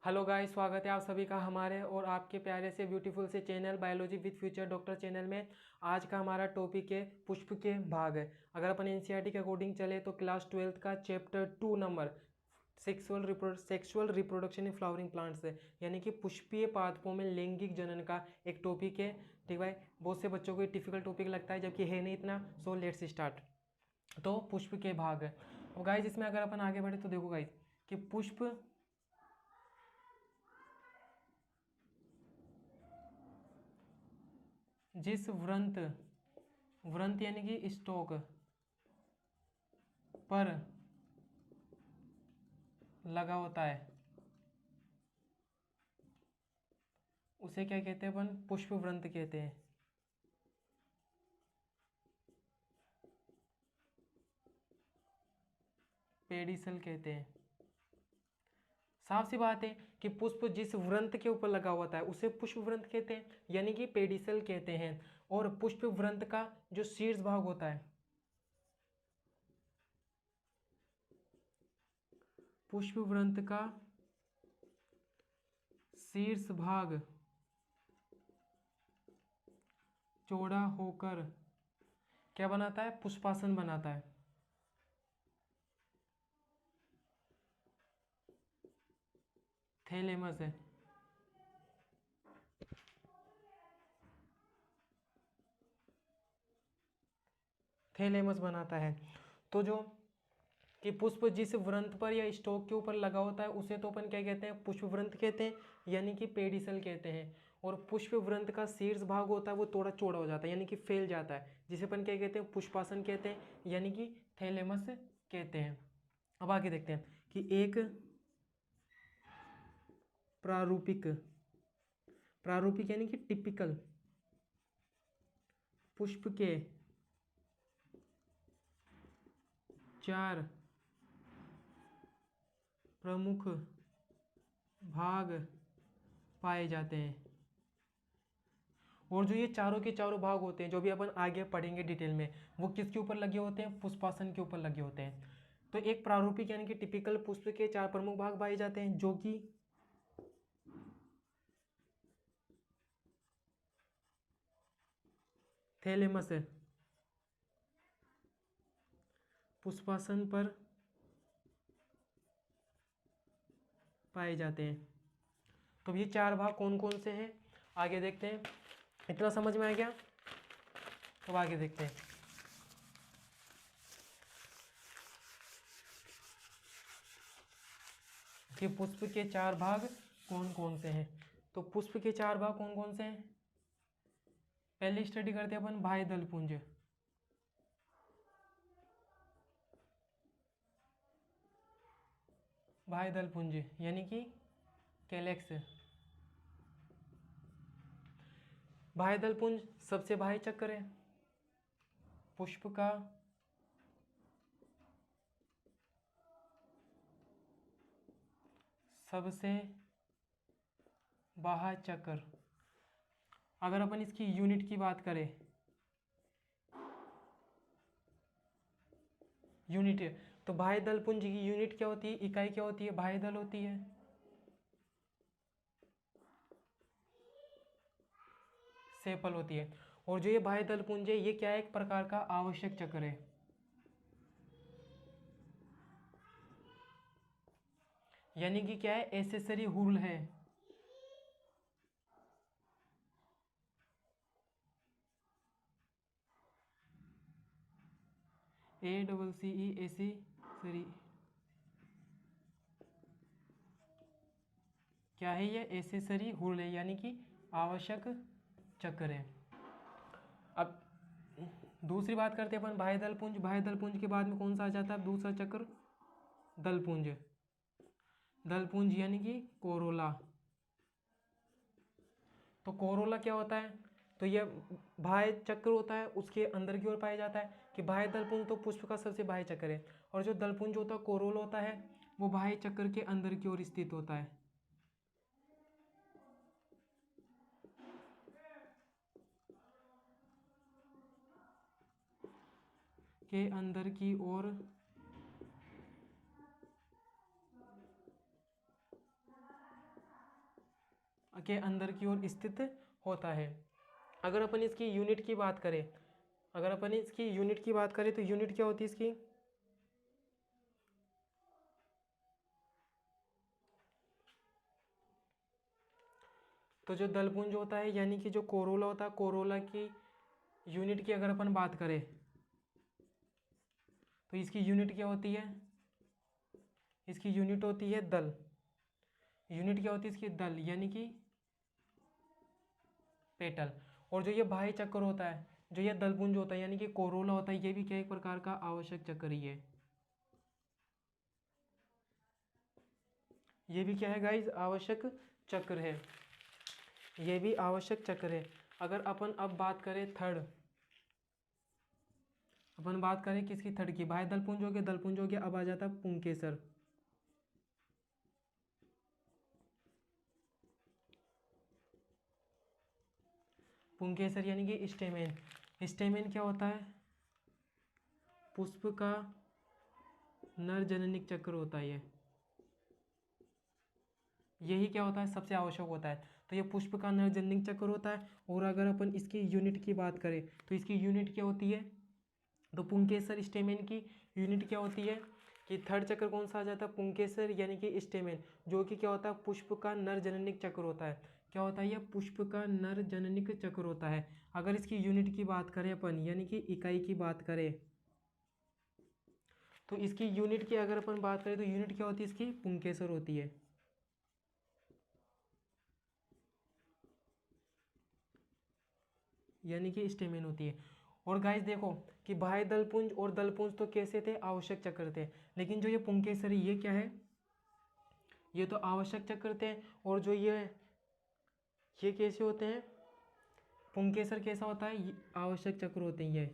Hello guys, स्वागत है आप सभी का हमारे और आपके प्यारे से ब्यूटीफुल से channel biology with future doctor channel में। आज का हमारा टॉपिक है पुष्प के भाग। अगर अपन एनसीईआरटी के अकॉर्डिंग चले तो क्लास 12th का chapter 2 number sexual reproduction in flowering plants है, यानी कि पुष्पीय पादपों में लैंगिक जनन का एक टॉपिक है। ठीक भाई, बहुत से बच्चों को डिफिकल्ट टॉपिक लगता है जबकि है नहीं इतना। So let's start. तो पुष्प के भाग है और गाइस इसमें अगर अपन आगे बढ़े तो देखो गाइस कि पुष्प जिस व्रंत यानी कि स्टोक पर लगा होता है उसे क्या कहते हैं अपन? पुष्प व्रंत कहते हैं। पेडिसल कहते हैं। साफ सी बात है कि पुष्प जिस व्रंत के ऊपर लगा होता है उसे पुष्प व्रंत कहते हैं, यानी कि पेडिसल कहते हैं। और पुष्प व्रंत का जो शीर्ष भाग होता है, पुष्प व्रंत का शीर्ष भाग चौड़ा होकर क्या बनाता है? पुष्पासन बनाता है। थैलेमस है। थैलेमस बनाता है। तो जो कि पुष्प जिस व्रंत पर या स्टोक के ऊपर लगा होता है उसे तो अपन क्या कहते हैं? पुष्प व्रंत कहते हैं, यानी कि पेडिसल कहते हैं। और पुष्प व्रंत का शीर्ष भाग होता है वो थोड़ा चौड़ा हो जाता है, यानी कि फैल जाता है, जिसे अपन क्या कहते हैं? पुष्पासन कहते हैं, यानी कि थैलेमस कहते हैं। अब आगे देखते हैं कि एक प्रारूपिक प्रारूपिक यानी कि टिपिकल पुष्प के 4 प्रमुख भाग पाए जाते हैं। और जो ये चारों के चारों भाग होते हैं जो भी अपन आगे पढ़ेंगे डिटेल में, वो किसके ऊपर लगे होते हैं? पुष्पासन के ऊपर लगे होते हैं। तो एक प्रारूपिक यानी कि टिपिकल पुष्प के 4 प्रमुख भाग पाए जाते हैं, जो कि थैलेमस है, पुष्पासन पर पाए जाते हैं। तो ये 4 भाग कौन कौन से हैं आगे देखते हैं। इतना समझ में आ गया? तो आगे देखते हैं कि पुष्प के 4 भाग कौन कौन से हैं। तो पुष्प के 4 भाग कौन कौन से हैं? पहले स्टडी करते हैं अपन बाह्य दल पुंज। बाह्य दल पुंज यानी कि कैलेक्स। बाह्य दल पुंज सबसे बाह्य चक्र है पुष्प का। सबसे बाह्य चक्र। अगर अपन इसकी यूनिट की बात करें, यूनिट, तो बाह्य दल पुंज की यूनिट क्या होती है? इकाई क्या होती है? बाह्य दल होती है। सेपल होती है। और जो ये बाह्य दल पुंज है ये क्या है? एक प्रकार का आवश्यक चक्र है, यानी कि क्या है? एसेसरी हुल है। ACCE एसेसरी क्या है? ये एसेसरी हुल है, यानी कि आवश्यक चक्र है। अब दूसरी बात करते हैं अपन बाह्य दल पुंज। बाह्य दल पुंज के बाद में कौन सा आ जाता है? दूसरा चक्र दल पुंज। दल पुंज यानी कि कोरोला। तो कोरोला क्या होता है? तो ये बाह्य चक्र होता है, उसके अंदर की ओर पाया जाता है कि बाह्य दलपुंज तो पुष्प का सबसे बाह्य चक्र है, और जो दलपुंज होता है कोरोला होता है वो बाह्य चक्र के अंदर की ओर स्थित होता है। के अंदर की ओर के अंदर की ओर स्थित होता है। अगर अपन इसकी यूनिट की बात करें, तो यूनिट क्या होती है इसकी? तो जो दलपुंज होता है यानी कि जो कोरोला होता है, कोरोला की यूनिट की अगर अपन बात करें तो इसकी यूनिट क्या होती है? इसकी यूनिट होती है दल। यूनिट क्या होती है इसकी? दल, यानी कि पेटल। और जो ये बाह्य चक्र होता है, जो ये दलपुंज होता है यानी कि कोरोला होता है, ये भी क्या एक प्रकार का आवश्यक चक्र ही है। ये भी क्या है गाइस? आवश्यक चक्र है। ये भी आवश्यक चक्र है। अगर अपन अब बात करें थर्ड, अपन बात करें किसकी? थर्ड की। बाह्य दलपुंज हो गया, दलपुंज हो गया, अब आ जाता है पुंकेसर। पुंकेसर यानी कि स्टेमेन। स्टेमेन क्या होता है? पुष्प का नर जननिक चक्र होता है ये। यही क्या होता है? सबसे आवश्यक होता है। तो ये पुष्प का नर जननिक चक्र होता है। और अगर अपन इसकी यूनिट की बात करें तो इसकी यूनिट क्या होती है? तो पुंकेसर स्टेमेन की यूनिट क्या होती है? कि थर्ड चक्र कौन सा आ जाता है? पुंकेसर यानी कि स्टेमेन, जो कि क्या होता है? पुष्प का नर जननिक चक्र होता है। क्या होता है? यह पुष्प का नर जननिक चक्र होता है। अगर इसकी यूनिट की बात करें अपन, यानी कि इकाई की बात करें, तो इसकी यूनिट की अगर अपन बात करें तो यूनिट क्या होती है इसकी? पुंकेसर होती है। यानी कि स्टेमेन होती है। और गाइस देखो कि बाह्य दलपुंज और दलपुंज तो कैसे थे? आवश्यक चक्र थे। लेकिन जो ये पुंकेसर है, ये क्या है? ये तो आवश्यक चक्र थे। और जो ये कैसे होते हैं? पुंकेसर कैसा होता है? ये आवश्यक चक्र होते हैं। ये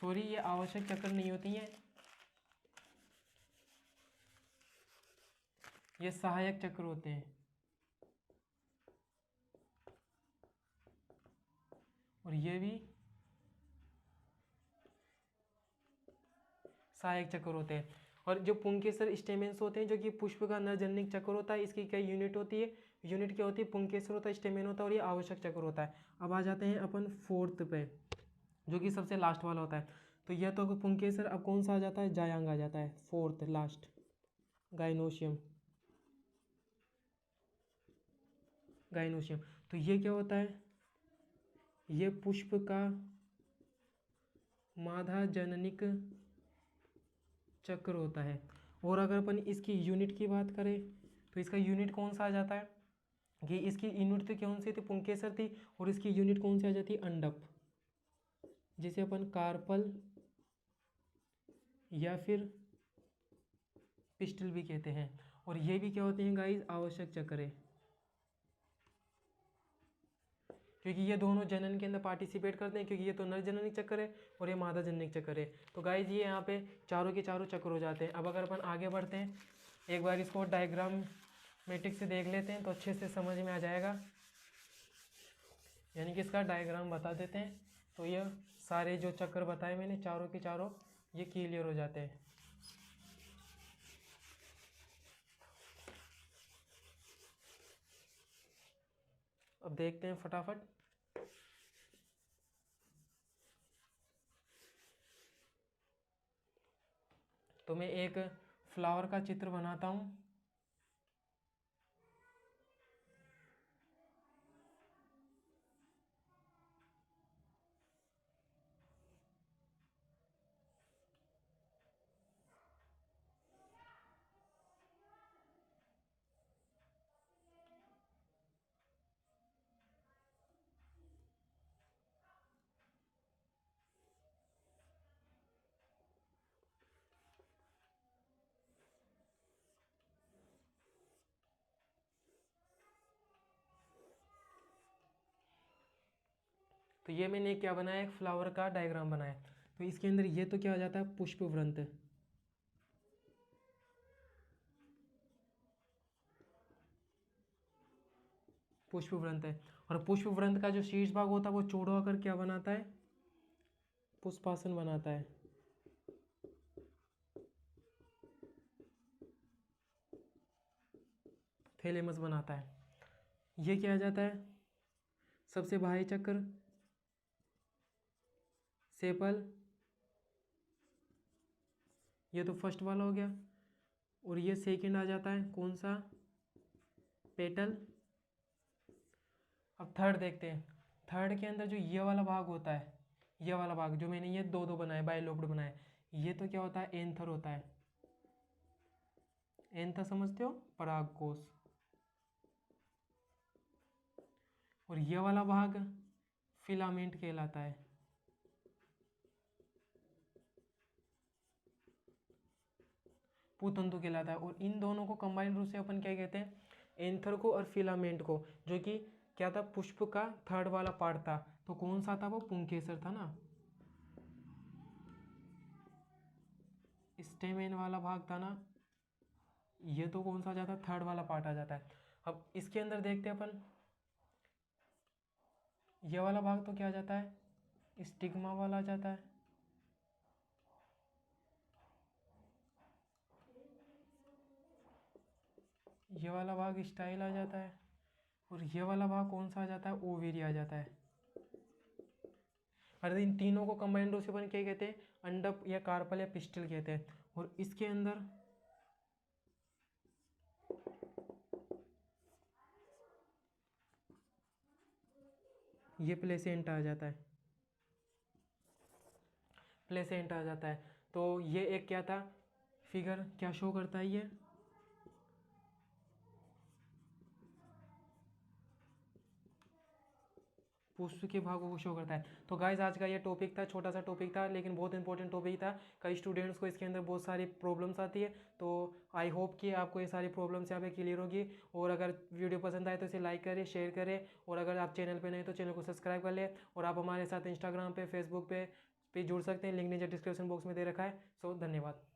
सॉरी, ये आवश्यक चक्र नहीं होती हैं, ये सहायक चक्र होते हैं। और ये भी सहायक चक्र होते हैं। और जो पुंकेसर स्टेमेन्स होते हैं, जो कि पुष्प का नरजननिक चक्र होता है, इसकी क्या यूनिट होती है? यूनिट क्या होती है? पुंकेसर होता है, स्टेमेन होता है, और ये आवश्यक चक्र होता है। अब आ जाते हैं अपन फोर्थ पे, जो कि सबसे लास्ट वाला होता है। तो यह तो पुंकेसर, अब कौन सा आ जाता है? जायांग आ जाता है, फोर्थ लास्ट, गाइनोशियम। गाइनोशियम। तो ये क्या होता है? ये पुष्प का मादा जननिक चक्र होता है। और अगर अपन इसकी यूनिट की बात करें तो इसका यूनिट कौन सा आ जाता है? कि इसकी यूनिट तो कौन सी थी? पुंकेसर थी। और इसकी यूनिट कौन सी आ जाती है? अंडप, जिसे अपन कार्पल या फिर पिस्टल भी कहते हैं। और ये भी क्या होते हैं गाइस? आवश्यक चक्र है, क्योंकि ये दोनों जनन के अंदर पार्टिसिपेट करते हैं, क्योंकि ये तो नर जननिक चक्र है और ये मादा जननिक चक्र है। तो गाइज ये यहाँ पे चारों के चारों चक्र हो जाते हैं। अब अगर अपन आगे बढ़ते हैं, एक बार इसको डायग्राम मैट्रिक से देख लेते हैं तो अच्छे से समझ में आ जाएगा। यानी कि इसका डायग्राम बता देते हैं, तो ये सारे जो चक्र बताए मैंने चारों के चारों, ये क्लियर हो जाते हैं। अब देखते हैं फटाफट। तो मैं एक फ्लावर का चित्र बनाता हूँ। तो ये मैंने क्या बनाया? एक फ्लावर का डायग्राम बनाया। तो इसके अंदर ये तो क्या हो जाता है? पुष्पवृंत। पुष्पवृंत है। और पुष्पवृंत का जो शीर्ष भाग होता है वो चौड़ा होकर क्या बनाता है? पुष्पासन बनाता है। थैलेमस बनाता है। ये क्या आ जाता है, सबसे बाह्य चक्र सेपल, ये तो फर्स्ट वाला हो गया। और ये सेकंड आ जाता है कौन सा, पेटल। अब थर्ड देखते हैं। थर्ड के अंदर जो ये वाला भाग होता है, ये वाला भाग जो मैंने ये दो दो बनाए बाइलोब्ड बनाए, ये तो क्या होता है, एंथर होता है। एंथर समझते हो, परागकोश। और ये वाला भाग फिलामेंट कहलाता है। पूतंतु कहलाता है। और इन दोनों को कंबाइंड रूप से अपन क्या कहते हैं, एंथर को और फिलामेंट को, जो कि क्या था, पुष्प का थर्ड वाला पार्ट था। तो कौन सा था वो, पुंकेसर था ना, स्टेमेन वाला भाग था ना, ये तो कौन सा आ जाता है, थर्ड वाला पार्ट आ जाता है। अब इसके अंदर देखते हैं अपन, ये वाला भाग तो क्या आ जाता है, स्टिग्मा वाला आ जाता है। ये वाला भाग स्टाइल आ जाता है। और ये वाला भाग कौन सा आ जाता है, ओवेरी आ जाता है। अरे इन तीनों को कंबाइंड रूप से अपन क्या कहते हैं, अंडप या कार्पल या पिस्टल कहते हैं। और इसके अंदर ये प्लेसेंटा आ जाता है, प्लेसेंटा आ जाता है। तो ये एक क्या था, फिगर क्या शो करता है, ये पुष्प के भागों को शो करता है। तो गाइज आज का ये टॉपिक था, छोटा सा टॉपिक था लेकिन बहुत इंपॉर्टेंट टॉपिक था। कई स्टूडेंट्स को इसके अंदर बहुत सारी प्रॉब्लम्स आती है। तो आई होप कि आपको ये सारी प्रॉब्लम्स यहाँ पे क्लियर होगी। और अगर वीडियो पसंद आए तो इसे लाइक करें, शेयर करें। और अगर आप चैनल पे नहीं तो चैनल को सब्सक्राइब कर लें। और आप हमारे साथ इंस्टाग्राम पे, फेसबुक पे जुड़ सकते हैं, लिंक नीचे डिस्क्रिप्शन बॉक्स में दे रखा है। सो धन्यवाद।